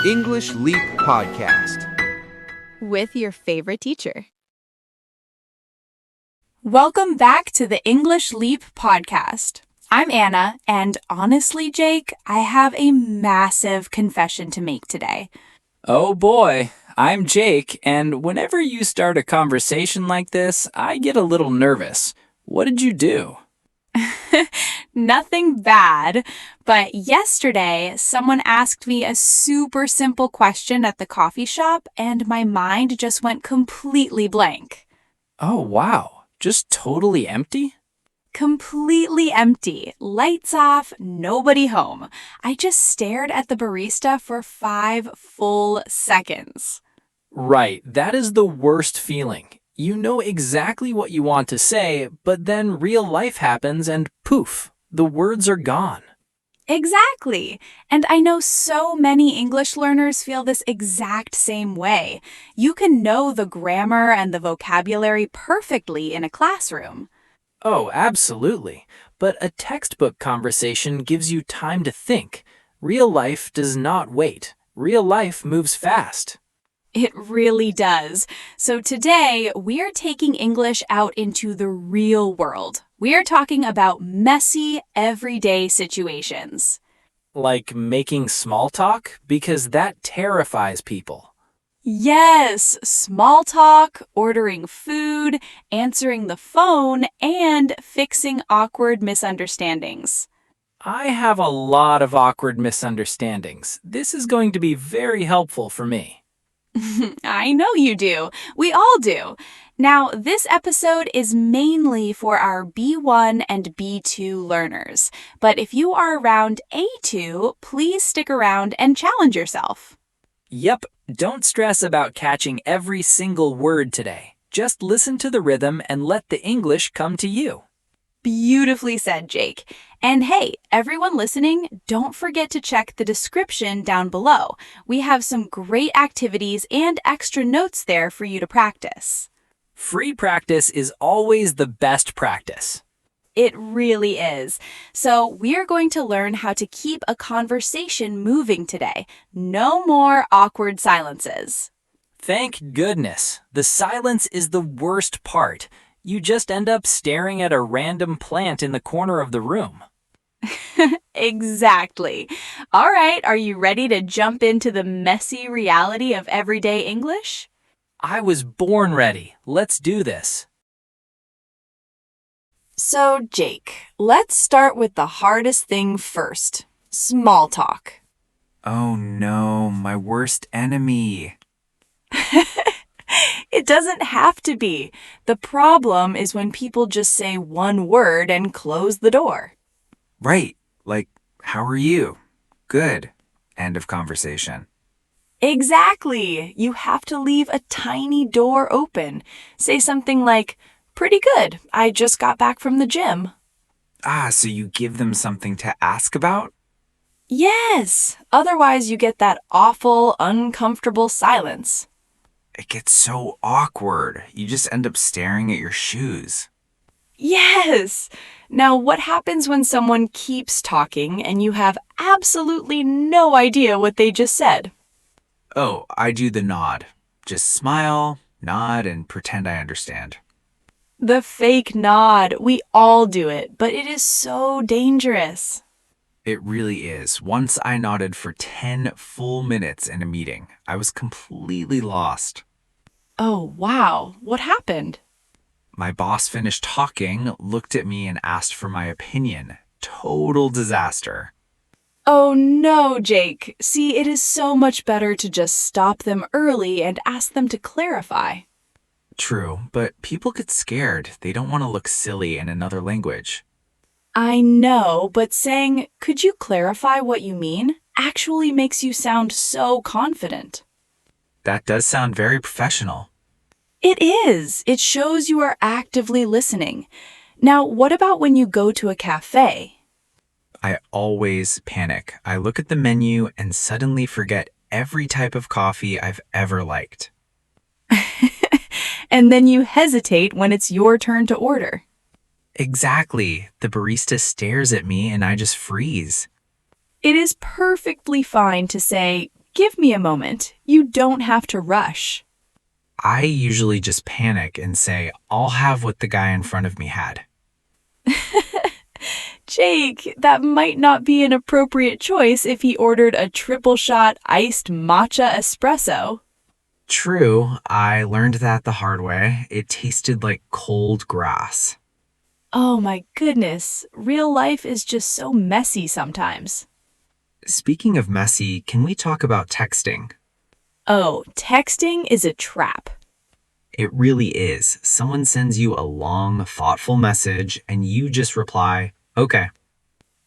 English Leap Podcast with your favorite teacher. Welcome back to the English Leap Podcast. I'm Anna, and honestly, Jake, I have a massive confession to make today. Oh boy, I'm Jake, and whenever you start a conversation like this, I get a little nervous. What did you do? Nothing bad, but yesterday someone asked me a super simple question at the coffee shop, and my mind just went completely blank. Oh wow, just totally empty? Completely empty. Lights off, nobody home. I just stared at the barista for 5 full seconds. Right, that is the worst feeling. You know exactly what you want to say, but then real life happens and poof, the words are gone. Exactly. And I know so many English learners feel this exact same way. You can know the grammar and the vocabulary perfectly in a classroom. Oh, absolutely. But a textbook conversation gives you time to think. Real life does not wait. Real life moves fast. It really does. So today, we are taking English out into the real world. We are talking about messy, everyday situations. Like making small talk? Because that terrifies people. Yes, small talk, ordering food, answering the phone, and fixing awkward misunderstandings. I have a lot of awkward misunderstandings. This is going to be very helpful for me. I know you do. We all do. Now, this episode is mainly for our B1 and B2 learners. But if you are around A2, please stick around and challenge yourself. Yep, don't stress about catching every single word today. Just listen to the rhythm and let the English come to you. Beautifully said, Jake. And hey, everyone listening, don't forget to check the description down below. We have some great activities and extra notes there for you to practice. Free practice is always the best practice. It really is. So we're going to learn how to keep a conversation moving today. No more awkward silences. Thank goodness. The silence is the worst part. You just end up staring at a random plant in the corner of the room. Exactly. All right, are you ready to jump into the messy reality of everyday English? I was born ready. Let's do this. So, Jake, let's start with the hardest thing first. Small talk. Oh no, my worst enemy. It doesn't have to be. The problem is when people just say one word and close the door. Right, like, how are you? Good. End of conversation. Exactly. You have to leave a tiny door open. Say something like, pretty good. I just got back from the gym. So you give them something to ask about? Yes. Otherwise, you get that awful, uncomfortable silence. It gets so awkward. You just end up staring at your shoes. Yes. Now, what happens when someone keeps talking and you have absolutely no idea what they just said? Oh, I do the nod. Just smile, nod, and pretend I understand. The fake nod. We all do it, but it is so dangerous. It really is. Once I nodded for 10 full minutes in a meeting. I was completely lost. Oh, wow. What happened? My boss finished talking, looked at me, and asked for my opinion. Total disaster. Oh no, Jake. See, it is so much better to just stop them early and ask them to clarify. True, but people get scared. They don't want to look silly in another language. I know, but saying, could you clarify what you mean, actually makes you sound so confident. That does sound very professional. It is. It shows you are actively listening. Now, what about when you go to a cafe? I always panic. I look at the menu and suddenly forget every type of coffee I've ever liked. And then you hesitate when it's your turn to order. Exactly. The barista stares at me and I just freeze. It is perfectly fine to say, give me a moment. You don't have to rush. I usually just panic and say, I'll have what the guy in front of me had. Jake, that might not be an appropriate choice if he ordered a triple shot iced matcha espresso. True, I learned that the hard way. It tasted like cold grass. Oh my goodness, real life is just so messy sometimes. Speaking of messy, can we talk about texting? Oh, texting is a trap. It really is. Someone sends you a long, thoughtful message and you just reply, okay.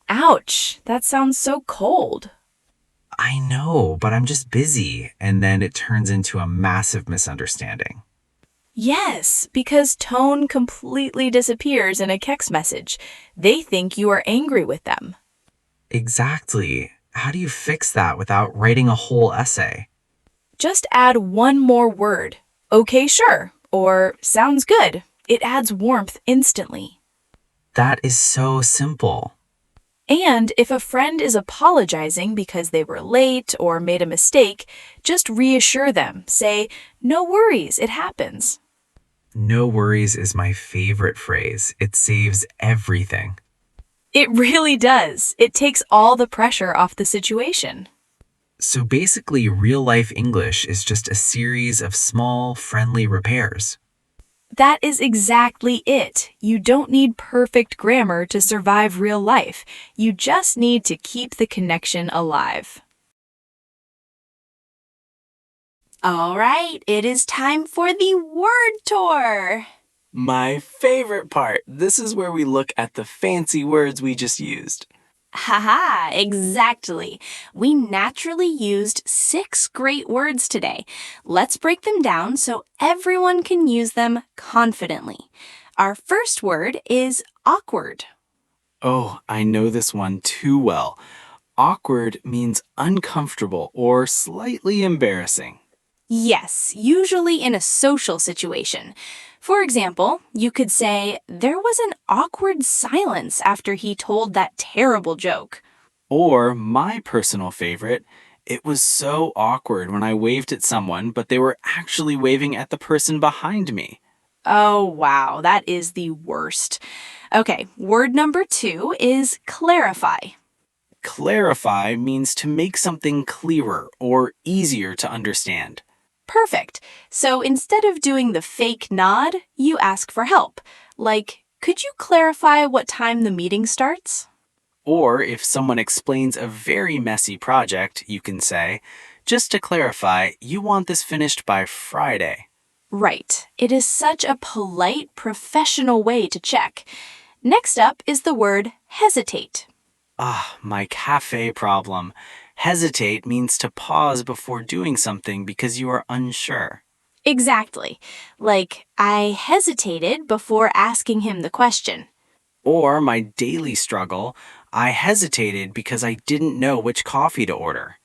Ouch, that sounds so cold. I know, but I'm just busy. And then it turns into a massive misunderstanding. Yes, because tone completely disappears in a text message. They think you are angry with them. Exactly. How do you fix that without writing a whole essay? Just add one more word. Okay, sure. Or sounds good. It adds warmth instantly. That is so simple. And if a friend is apologizing because they were late or made a mistake, just reassure them. Say, no worries, it happens. No worries is my favorite phrase. It saves everything. It really does. It takes all the pressure off the situation. So basically, real-life English is just a series of small, friendly repairs. That is exactly it. You don't need perfect grammar to survive real life. You just need to keep the connection alive. All right, it is time for the word tour. My favorite part. This is where we look at the fancy words we just used. Haha, exactly. We naturally used 6 great words today. Let's break them down so everyone can use them confidently. Our first word is awkward. Oh, I know this one too well. Awkward means uncomfortable or slightly embarrassing. Yes, usually in a social situation. For example, you could say, there was an awkward silence after he told that terrible joke. Or, my personal favorite, it was so awkward when I waved at someone, but they were actually waving at the person behind me. Oh, wow, that is the worst. Okay, word number 2 is clarify. Clarify means to make something clearer or easier to understand. Perfect. So instead of doing the fake nod, you ask for help. Like, could you clarify what time the meeting starts? Or if someone explains a very messy project, you can say, just to clarify, you want this finished by Friday. Right. It is such a polite, professional way to check. Next up is the word hesitate. Ah, my cafe problem. Hesitate means to pause before doing something because you are unsure. Exactly. Like, I hesitated before asking him the question. Or my daily struggle, I hesitated because I didn't know which coffee to order.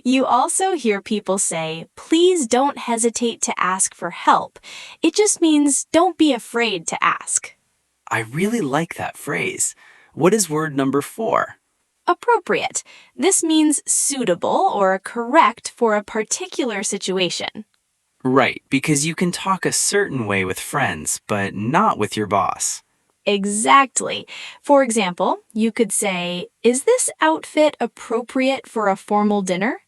You also hear people say, please don't hesitate to ask for help. It just means don't be afraid to ask. I really like that phrase. What is word number 4? Appropriate. This means suitable or correct for a particular situation. Right, because you can talk a certain way with friends, but not with your boss. Exactly. For example, you could say, is this outfit appropriate for a formal dinner?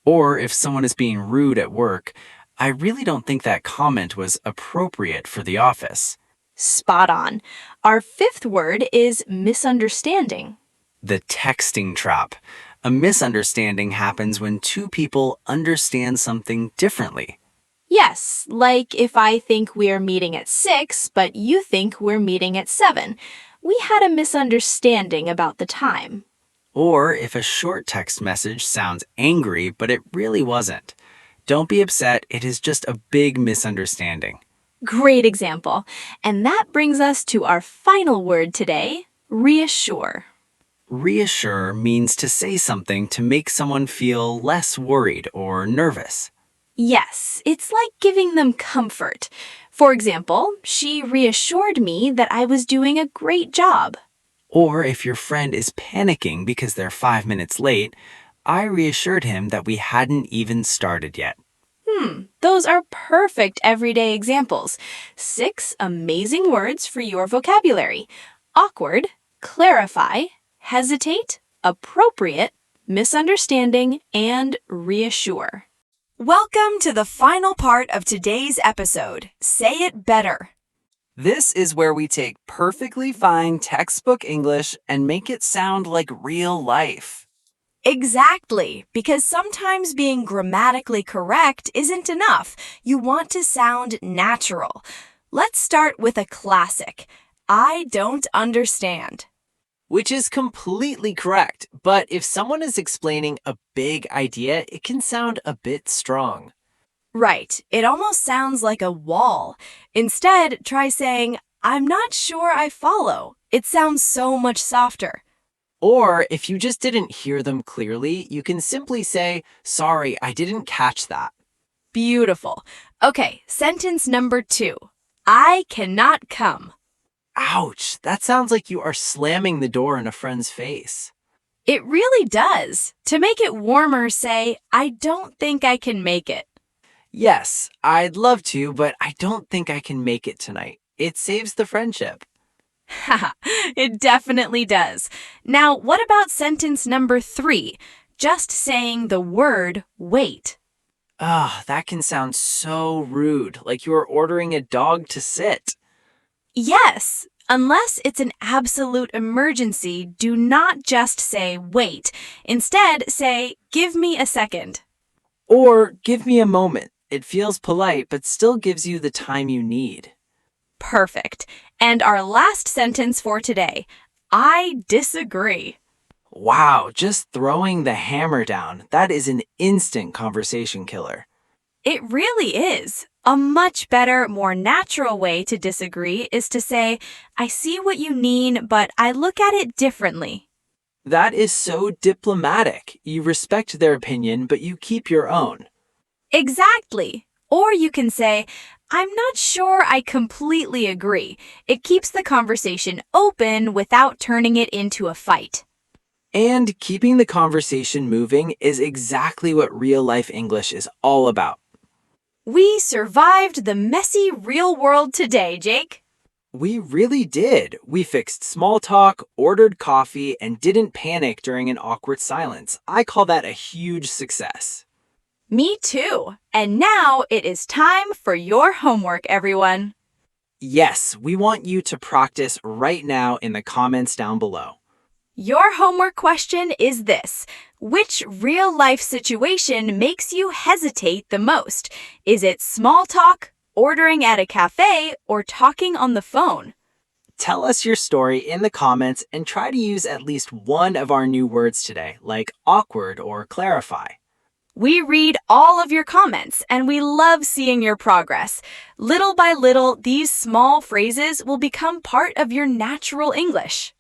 Or if someone is being rude at work, I really don't think that comment was appropriate for the office. Spot on. Our 5th word is misunderstanding. The texting trap. A misunderstanding happens when two people understand something differently. Yes, like if I think we're meeting at 6, but you think we're meeting at 7. We had a misunderstanding about the time. Or if a short text message sounds angry, but it really wasn't. Don't be upset, it is just a big misunderstanding. Great example. And that brings us to our final word today, reassure. Reassure means to say something to make someone feel less worried or nervous. Yes, it's like giving them comfort. For example, she reassured me that I was doing a great job. Or if your friend is panicking because they're 5 minutes late, I reassured him that we hadn't even started yet. Those are perfect everyday examples. 6 amazing words for your vocabulary: awkward, clarify, hesitate, appropriate, misunderstanding, and reassure. Welcome to the final part of today's episode. Say it better. This is where we take perfectly fine textbook English and make it sound like real life. Exactly, because sometimes being grammatically correct isn't enough. You want to sound natural. Let's start with a classic. I don't understand. Which is completely correct, but if someone is explaining a big idea, it can sound a bit strong. Right, it almost sounds like a wall. Instead, try saying, I'm not sure I follow. It sounds so much softer. Or if you just didn't hear them clearly, you can simply say, sorry, I didn't catch that. Beautiful. Okay, sentence number 2. I cannot come. Ouch, that sounds like you are slamming the door in a friend's face. It really does. To make it warmer, say, I don't think I can make it. Yes, I'd love to, but I don't think I can make it tonight. It saves the friendship. Haha, it definitely does. Now, what about sentence number 3? Just saying the word wait. That can sound so rude, like you are ordering a dog to sit. Yes, unless it's an absolute emergency, do not just say wait. Instead, say, give me a second. Or give me a moment. It feels polite, but still gives you the time you need. Perfect. And our last sentence for today, I disagree. Wow, just throwing the hammer down. That is an instant conversation killer. It really is. A much better, more natural way to disagree is to say, I see what you mean, but I look at it differently. That is so diplomatic. You respect their opinion, but you keep your own. Exactly. Or you can say, I'm not sure I completely agree. It keeps the conversation open without turning it into a fight. And keeping the conversation moving is exactly what real-life English is all about. We survived the messy real world today, Jake. We really did. We fixed small talk, ordered coffee, and didn't panic during an awkward silence. I call that a huge success. Me too. And now it is time for your homework, everyone. Yes, we want you to practice right now in the comments down below. Your homework question is this. Which real-life situation makes you hesitate the most? Is it small talk, ordering at a cafe, or talking on the phone? Tell us your story in the comments and try to use at least one of our new words today, like awkward or clarify. We read all of your comments, and we love seeing your progress. Little by little, these small phrases will become part of your natural English.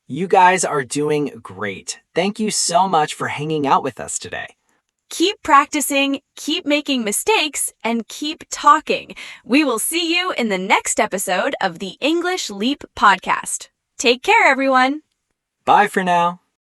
You guys are doing great. Thank you so much for hanging out with us today. Keep practicing, keep making mistakes, and keep talking. We will see you in the next episode of the English Leap podcast. Take care, everyone. Bye for now.